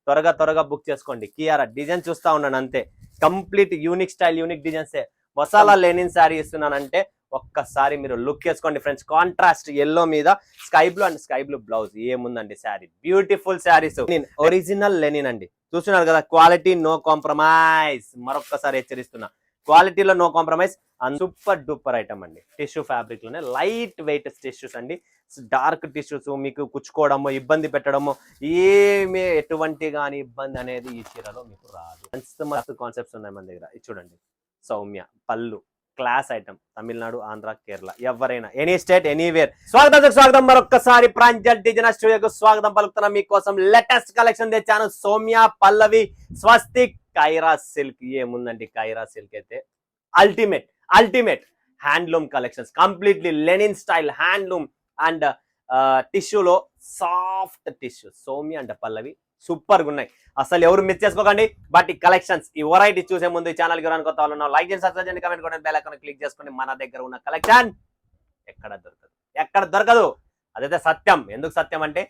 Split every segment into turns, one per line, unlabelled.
త్వరగా త్వరగా బుక్ చేసుకోండి. కియారా డిజైన్ చూస్తా ఉన్నాను అంతే, కంప్లీట్ యూనిక్ స్టైల్ యూనిక్ డిజైన్సే. మసాలా లెనిన్ శారీ ఇస్తున్నానంటే ఒక్కసారి మీరు లుక్ చేసుకోండి ఫ్రెండ్స్. కాంట్రాస్ట్ ఎల్లో మీద sky blue and sky blue blouse. ఏముందండి sari, beautiful saris. Original linen అండి, చూస్తున్నారు కదా, క్వాలిటీ నో కాంప్రమైజ్. మరొక్కసారి హెచ్చరిస్తున్నా, క్వాలిటీలో no compromise. Super duper item అండి. టిష్యూ ఫ్యాబ్రిక్ లోనే లైట్ వెయిట్ టిష్యూస్ అండి. డార్క్ టిష్యూస్ మీకు కుచ్చుకోవడము ఇబ్బంది పెట్టడము ఏమీ ఎటువంటి గాని ఇబ్బంది అనేది ఈ చీరలో మీకు రాదు. మస్తు కాన్సెప్ట్స్ ఉన్నాయి మన దగ్గర. ఇది చూడండి, సౌమ్య పళ్ళు క్లాస్ ఐటమ్. తమిళనాడు, ఆంధ్ర, కేరళ, ఎవరైనా ఎనీ స్టేట్ ఎనీవేర్. స్వాగతం మరొక్కసారి ప్రాంజల్ డిజైనర్ స్టూడియోకు స్వాగతం పలుకుతున్నా. మీకోసం లేటెస్ట్ కలెక్షన్ తెచ్చాను. సౌమ్య, పల్లవి, స్వస్తిక్, కైరా సిల్క్. ఏముందండి కైరా సిల్క్ అయితే ultimate handloom collections. Completely linen style handloom and టిష్యూలో soft tissue. Soumya and Pallavi super గా ఉన్నాయి, అసలు ఎవరు మిస్ చేసుకోకండి. బట్ ఈ కలెక్షన్స్, ఈ వెరైటీ చూసే ముందు ఈ ఛానల్ కి కొత్త వాళ్ళు లైక్ చేసి సబ్స్క్రైబ్ చేయండి, కమెంట్ కొట్టండి, బెల్ ఐకాన్ క్లిక్ చేసుకోండి. మన దగ్గర ఉన్న కలెక్షన్ ఎక్కడ దొరకదు. అదైతే సత్యం. ఎందుకు సత్యం అంటే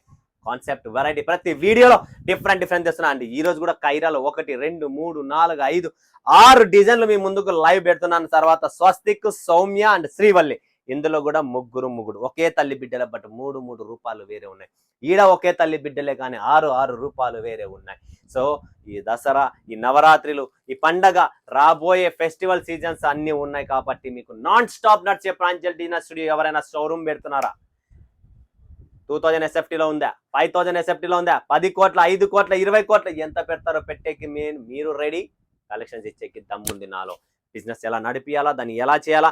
కాన్సెప్ట్ వెరైటీ ప్రతి వీడియోలో డిఫరెంట్ తెస్తున్నా అండి. ఈ రోజు కూడా కైరాలో 1 2 3 4 5 6 డిజైన్లు మీ ముందుకు లైవ్ పెడుతున్నాను. తర్వాత స్వస్తిక్, సౌమ్య అండ్ శ్రీవల్లి. ఇందులో కూడా ముగ్గురు ఒకే తల్లి బిడ్డలే, బట్ 3 రూపాయలు వేరే ఉన్నాయి. ఈడ ఒకే తల్లి బిడ్డలే కానీ 6 రూపాయలు వేరే ఉన్నాయి. సో ఈ దసరా, ఈ నవరాత్రులు, ఈ పండగ, రాబోయే ఫెస్టివల్ సీజన్స్ అన్ని ఉన్నాయి కాబట్టి మీకు నాన్ స్టాప్ నడిచే ప్రాంజల్ డిజైనర్ స్టూడియో. ఎవరైనా షోరూమ్ పెడుతున్నారా? 2000 SFTలో ఉందా, 5000 SFTలో ఉందా, 10 కోట్ల, 5 కోట్ల, 20 కోట్ల, ఎంత పెడతారో పెట్టేకి మీరు రెడీ. కలెక్షన్స్ ఇచ్చేకి దమ్ముంది నాలో. బిజినెస్ ఎలా నడిపియాలా, దాన్ని ఎలా చేయాలా,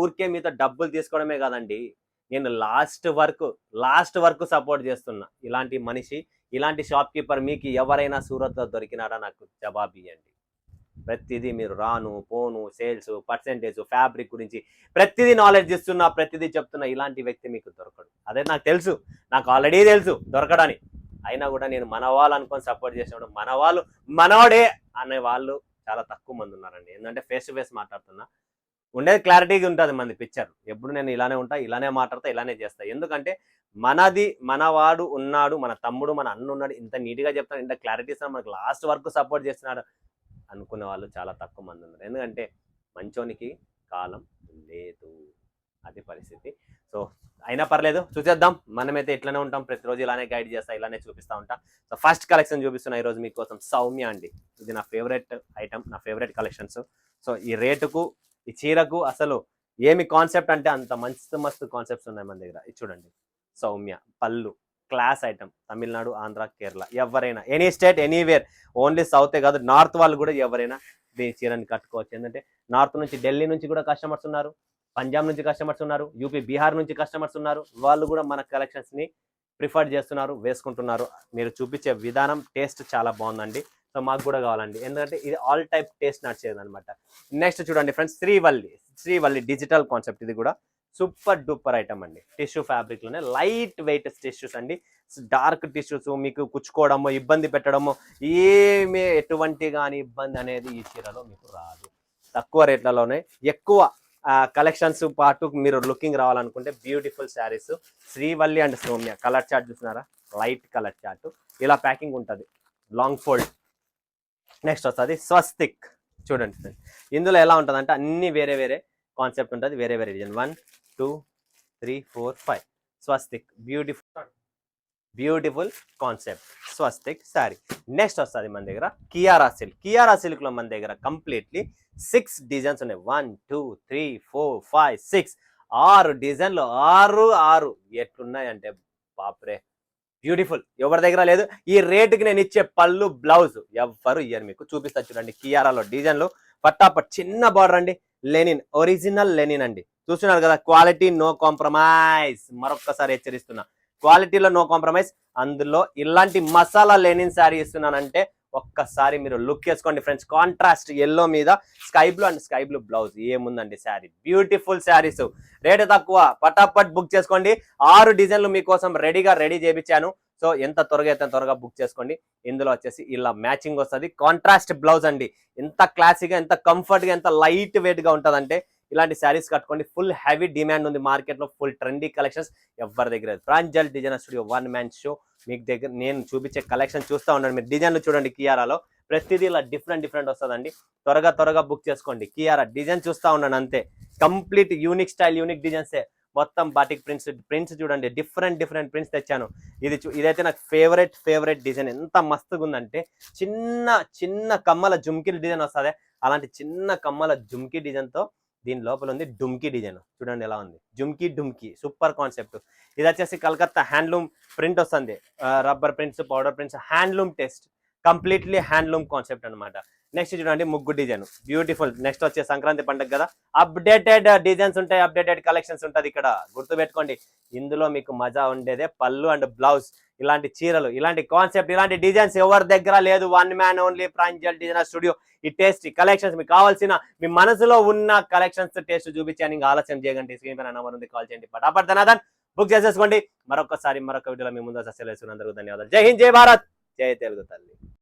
ఊరికే మీతో డబ్బులు తీసుకోవడమే కాదండి. నేను లాస్ట్ వరకు సపోర్ట్ చేస్తున్నా. ఇలాంటి మనిషి, ఇలాంటి షాప్ కీపర్ మీకు ఎవరైనా సూరత్లో దొరికినారా నాకు జవాబు ఇవ్వండి. ప్రతిదీ మీరు రాను పోను, సేల్స్, పర్సెంటేజ్, ఫ్యాబ్రిక్ గురించి ప్రతిదీ నాలెడ్జ్ ఇస్తున్నా, ప్రతిదీ చెప్తున్నా. ఇలాంటి వ్యక్తి మీకు దొరకడు. అదే నాకు తెలుసు, నాకు ఆల్రెడీ తెలుసు దొరకడని. అయినా కూడా నేను మన వాళ్ళు అనుకొని సపోర్ట్ చేసినప్పుడు మనవాడే అనే వాళ్ళు చాలా తక్కువ మంది ఉన్నారండి. ఎందుకంటే ఫేస్ టు ఫేస్ మాట్లాడుతున్నా, ఉండేది క్లారిటీగా ఉంటుంది మంది పిక్చర్. ఎప్పుడు నేను ఇలానే ఉంటా, ఇలానే మాట్లాడతా, ఇలానే చేస్తా. ఎందుకంటే మనవాడు ఉన్నాడు, మన తమ్ముడు, మన అన్న ఉన్నాడు, ఇంత నీట్గా చెప్తాను, ఇంత క్లారిటీ ఇస్తాను, మనకు లాస్ట్ వరకు సపోర్ట్ చేస్తున్నాడు అనుకునే వాళ్ళు చాలా తక్కువ మంది ఉన్నారు. ఎందుకంటే మంచోనికి కాలం లేదు, అది పరిస్థితి. సో అయినా పర్లేదు, చూసేద్దాం. మనమైతే ఇట్లానే ఉంటాం, ప్రతిరోజు ఇలానే గైడ్ చేస్తా, ఇలానే చూపిస్తూ ఉంటాం. సో ఫస్ట్ కలెక్షన్ చూపిస్తున్నా ఈరోజు మీకోసం. సౌమ్య అండి, ఇది నా ఫేవరెట్ ఐటమ్, నా ఫేవరెట్ కలెక్షన్స్. సో ఈ రేటుకు, ఈ చీరకు అసలు ఏమి కాన్సెప్ట్ అంటే అంత మస్తు కాన్సెప్ట్స్ ఉన్నాయి మన దగ్గర. ఇది చూడండి, సౌమ్య పళ్ళు క్లాస్ ఐటమ్. తమిళనాడు, ఆంధ్ర, కేరళ, ఎవరైనా ఎనీ స్టేట్ ఎనీవేర్. ఓన్లీ సౌతే కాదు, నార్త్ వాళ్ళు కూడా ఎవరైనా దీని చీరని కట్టుకోవచ్చు. ఎందుకంటే నార్త్ నుంచి, ఢిల్లీ నుంచి కూడా కస్టమర్స్ ఉన్నారు, పంజాబ్ నుంచి కస్టమర్స్ ఉన్నారు, యూపీ, బీహార్ నుంచి కస్టమర్స్ ఉన్నారు. వాళ్ళు కూడా మన కలెక్షన్స్ ని ప్రిఫర్ చేస్తున్నారు, వేసుకుంటున్నారు. మీరు చూపించే విధానం, టేస్ట్ చాలా బాగుందండి. సో మాకు కూడా కావాలండి, ఎందుకంటే ఇది ఆల్ టైప్ టేస్ట్ నడిచేది అనమాట. నెక్స్ట్ చూడండి ఫ్రెండ్స్, శ్రీవల్లి డిజిటల్ కాన్సెప్ట్. ఇది కూడా సూపర్ డూపర్ ఐటమ్ అండి. టిష్యూ ఫ్యాబ్రిక్ లోనే లైట్ వెయిట్ టిష్యూస్ అండి. డార్క్ టిష్యూస్ మీకు కుచ్చుకోవడము ఇబ్బంది పెట్టడము ఏమీ ఎటువంటి గాని ఇబ్బంది అనేది ఈ చీరలో మీకు రాదు. తక్కువ రేట్లలోనే ఎక్కువ కలెక్షన్స్ పాటు మీరు లుకింగ్ రావాలనుకుంటే beautiful saris. Srivalli and Soumya colour chart చూస్తున్నారా, లైట్ కలర్ చార్ట్. ఇలా ప్యాకింగ్ ఉంటుంది, లాంగ్ ఫోల్డ్. నెక్స్ట్ వస్తుంది స్వస్తిక్. చూడండి ఇందులో ఎలా ఉంటుంది అంటే అన్ని వేరే కాన్సెప్ట్ ఉంటుంది, వేరే డిజైన్. 1 2 3 4 5 స్వస్తిక్. బ్యూటిఫుల్ కాన్సెప్ట్ స్వస్తిక్ శారీ. నెక్స్ట్ వస్తుంది మన దగ్గర కియారా సిల్క్ లో మన దగ్గర కంప్లీట్లీ 6 డిజైన్స్ ఉన్నాయి. 1 2 3 4 5 6 6 డిజైన్లు, 6 ఎట్లున్నాయంటే బాప్రే, బ్యూటిఫుల్. ఎవరి దగ్గర లేదు. ఈ రేటుకి నేను ఇచ్చే పళ్ళు, బ్లౌజ్ ఎవ్వరు ఇయ్యరు మీకు. చూపిస్తా చూడండి, కియారాలో డిజైన్లు పట్టాపట్. చిన్న బార్డర్ అండి, లెనిన్, ఒరిజినల్ లెనిన్ అండి. చూస్తున్నారు కదా, క్వాలిటీ నో కాంప్రమైజ్. మరొక్కసారి హెచ్చరిస్తున్నా, క్వాలిటీలో నో కాంప్రమైజ్. అందులో ఇలాంటి మసాలా లెనిన్ శారీ ఇస్తున్నానంటే ఒక్కసారి మీరు లుక్ చేసుకోండి ఫ్రెండ్స్. కాంట్రాస్ట్ ఎల్లో మీద sky blue and sky blue blouse. ఏముందండి శారీ, బ్యూటిఫుల్ శారీస్. రేటు తక్కువ, పటాపట్ బుక్ చేసుకోండి. 6 డిజైన్లు మీకోసం రెడీ చేయించాను. సో ఎంత త్వరగా బుక్ చేసుకోండి. ఇందులో వచ్చేసి ఇలా మ్యాచింగ్ వస్తుంది, కాంట్రాస్ట్ బ్లౌజ్ అండి. ఎంత క్లాసీగా, ఎంత కంఫర్ట్ గా, ఎంత లైట్ వెయిట్ గా ఉంటుందంటే ఇలాంటి శారీస్ కట్టుకోండి. ఫుల్ హెవీ డిమాండ్ ఉంది మార్కెట్ లో, ఫుల్ ట్రెండీ కలెక్షన్స్ ఎవరి దగ్గర. Pranjal designer studio 1 man show. మీకు దగ్గర నేను చూపించే కలెక్షన్ చూస్తూ ఉండండి. మీరు డిజైన్లు చూడండి కియారాలో ప్రతిదీ ఇలా డిఫరెంట్ వస్తుందండి. త్వరగా బుక్ చేసుకోండి. కియారా డిజైన్ చూస్తూ ఉండండి అంతే. కంప్లీట్ యూనిక్ స్టైల్ యూనిక్ డిజైన్సే. మొత్తం బాటిక్ ప్రింట్స్ చూడండి, డిఫరెంట్ ప్రింట్స్ తెచ్చాను. ఇదైతే నాకు ఫేవరెట్ డిజైన్. ఎంత మస్తుగా ఉందంటే చిన్న కమ్మల జుమ్కీ డిజైన్ వస్తుంది. అలాంటి చిన్న కమ్మల జుమ్కీ డిజైన్తో దీని లోపల ఉంది డుమ్కీ డిజైన్. చూడండి ఎలా ఉంది, డుమ్కీ సూపర్ కాన్సెప్ట్. ఇది వచ్చేసి కలకత్తా హ్యాండ్లూమ్ ప్రింట్ వస్తుంది. Rubber prints, powder prints, handloom test, completely handloom concept అనమాట. నెక్స్ట్ చూడండి ముగ్గు డిజైన్ బ్యూటిఫుల్. నెక్స్ట్ వచ్చే సంక్రాంతి పండుగ కదా, అప్డేటెడ్ డిజైన్స్ ఉంటాయి, అప్డేటెడ్ కలెక్షన్స్ ఉంటుంది. ఇక్కడ గుర్తుపెట్టుకోండి, ఇందులో మీకు మజా ఉండేదే పళ్ళు అండ్ బ్లౌజ్. ఇలాంటి చీరలు, ఇలాంటి కాన్సెప్ట్, ఇలాంటి డిజైన్స్ ఎవరి దగ్గర లేదు. One man only Pranjal designer studio. ఈ టేస్ట్ కలెక్షన్స్ మీకు కావాల్సిన మీ మనసులో ఉన్న కలెక్షన్స్ టేస్ట్ చూపించాను. ఇంకా ఆలస్యం చేయకండి, స్క్రీన్ పైన నెంబర్ ఉంది, కాల్ చేయండి. పటాపట్ ధనాదన్ బుక్ చేసేసుకోండి. మరొక వీడియోలో మీ ముందు అందరికీ ధన్యవాదాలు. జై హింద్, జై భారత్, జై తెలుగు తల్లి.